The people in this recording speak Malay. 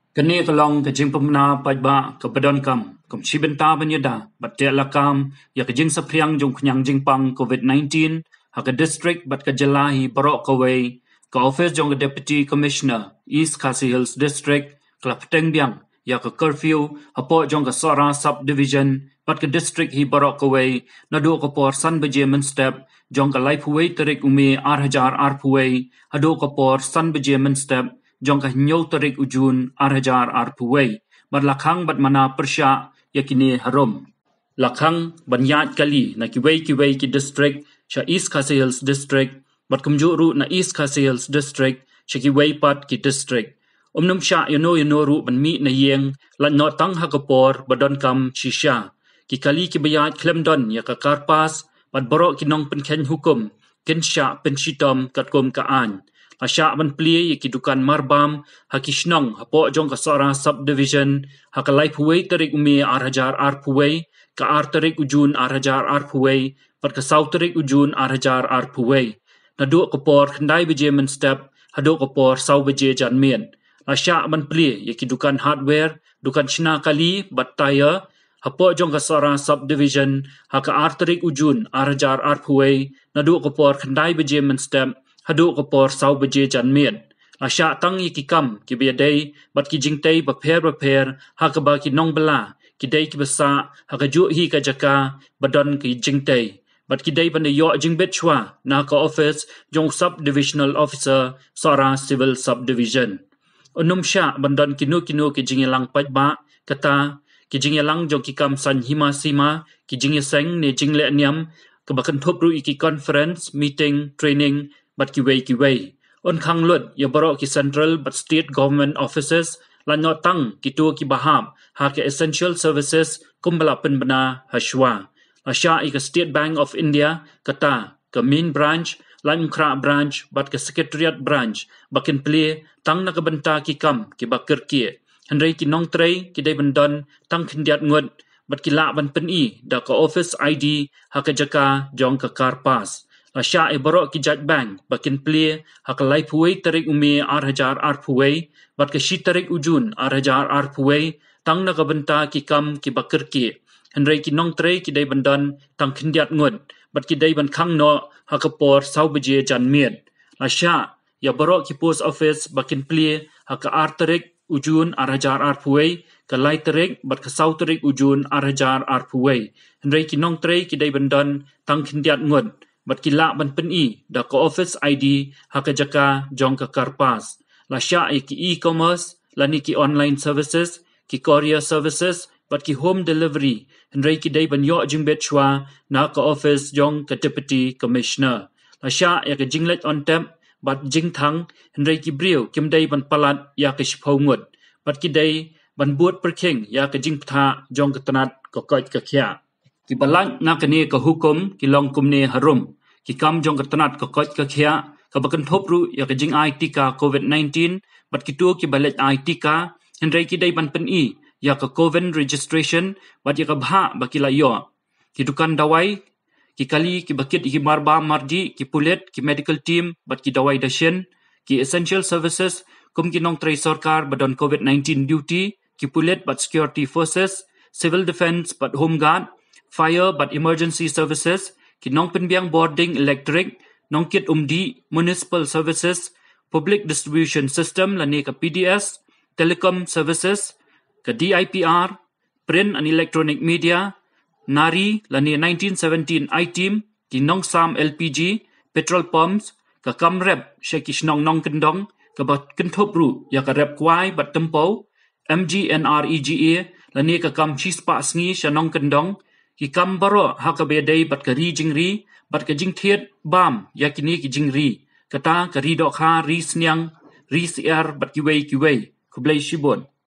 Kani kalong kajing pemna pajba kepadon kam shibenta banyada batte lakam ya kajing sapriang jong knyang jingpang COVID-19 haka district bat kajalahi barok kawai ka office jong deputy commissioner East Khasi Hills district klapteng biang ya ka curfew hapo jong ka sora subdivision bat ka district hi barok kawai nadu ka por san baje men step jong ka life way terik umi 8000 arpuway hadu ka por san baje men step jong ka nyau tarik ujun 8000 arpuway bat lakhang bat mana persya yakini harum lakhang banyat kali na kiway ki district sha East Khasi Hills district bat kumjuru na East Khasi Hills district sha kiway pat ki district umnum sha yano ru ban mi na yeng lan no tang hakapor badon kam shisha ki kali ki bayat klemdon ya ka karpas bat borok kinong penken hukum ken sha penshitom katkom kaan asya ban pli ki dukan marbam hakishnong hapo jong ka sora subdivision hakalai puway tarik umi 8000 arpuway ka ar tarik ujun 8000 arpuway pat ka sau tarik ujun 8000 arpuway nadu ka por khandai beje men step hadu ka por sau beje janmien asya ban pli ki dukan hardware dukan shna kali bat tire hapo jong ka sora subdivision haka ar tarik ujun 8000 arpuway nadu ka por khandai beje men step hadu ka por sau beje janmien asya tang ki kam ki biadai bat ki jingtei baper haka ba ki nong bela ki dei ki basa haka ju hi ka jaka badon ki jingtei bat ki dei ban yo jingbet chwa na ka office jong subdivisional officer sora civil subdivision unum sha bandon kinu ki jingelang pajba kata ki jingelang jong ki kam san hima sima ki jingeseng ne jingle niam ka bakan thop ru ki conference meeting training bat ki way on khang lut ya barok ki central but state government offices lan no tang ki tu ki baham ha ke essential services kumbala pen bana hashwa asya ik State Bank of India kata ke main branch lan kra branch bat ke secretariat branch bakin play tang na kabenta ki kam ki bakir ki henry ki nong trei ki dei bandon tang khindiat ngut bat ki la ban pen I da ka office ID ha ka jaka jong ka karpas asya barok ki judge bank bakin play hakalai puway tarik umi 8000 arpuway bat ke shi tarik ujun 8000 arpuway tang na kabenta ki kam ki bakir ki henry ki nong trei ki dei bandon tang khindiat ngut bat ki dei ban khang no hakapor sau beje janmien asya ya barok ki post office bakin play haka ar tarik ujun 8000 arpuway kalai tarik bat ka sau tarik ujun 8000 arpuway henry ki nong trei ki dei bandon tang khindiat ngut bat ki la ban pen I da ka office ID haka jaka jong ka karpas lasya ki e-commerce lani ki online services ki courier services bat ki home delivery henry ki dei ban yo jingbet chwa na ka office jong ka deputy commissioner lasya ya ka jinglet on tap bat jingthang henry ki briu kim dei ban palat ya ka shphongut bat ki dei ban buat perking ya ka jingptha jong ka tanat ka koj ka khya ki balat na kani ka hukum ki long kumne harum ki kam jong ka tanat ka koj ka khya ka bakan thop ru ya ka jing ai tika COVID-19 bat ki tu ki balet ai tika henry ki dei ban pen I ya ka COVID registration bat ya ka bha bakila yo ki dukan dawai ki kali ki bakit ki marba marji ki pulet ki medical team bat ki dawai dashen ki essential services kum ki nong trei sarkar badon COVID-19 duty ki pulet bat security forces civil defense bat home guard fire but emergency services ki nong penbiang boarding electric nong kit umdi municipal services public distribution system lani ka PDS telecom services ka DIPR print and electronic media nari lani 1917 I-team ki nong sam LPG petrol pumps ka kamrep shekish nong kendong ka bat kentop ru ya ka rep kwai bat tempo MGNREGA lani ka kam chispa sngi shanong kendong ki kam baro ha ka bedai bat ka ri jingri bat ka jingthiet bam yakini ki jingri kata ka ri dok ha ri snyang ri cr bat ki wei ku blai shibon